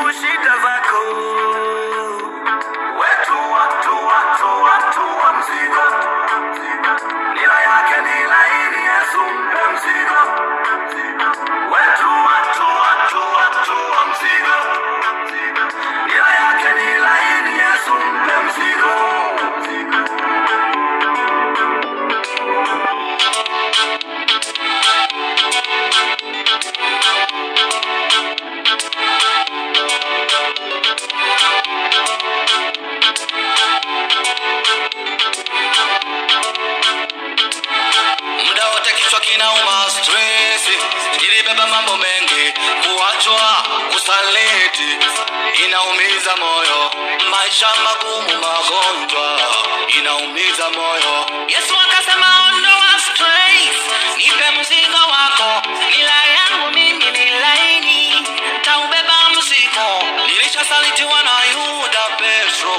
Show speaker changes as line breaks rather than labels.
shida zako. Wetu wa mzigo, nila yake ni laini, Yesu mpe mzigo. Wetu wa mzigo, nila yake ni laini, Yesu mpe mzigo. Kinauma stress, nilibeba mambo mengi, kuachwa, usaliti, inaumiza moyo, maisha magumu, magonjwa, inaumiza moyo. Yesu akasema ondoa stress, nipe mzigo wako, nila yangu mimi ni laini, taubeba mzigo, nilishasalitiwa na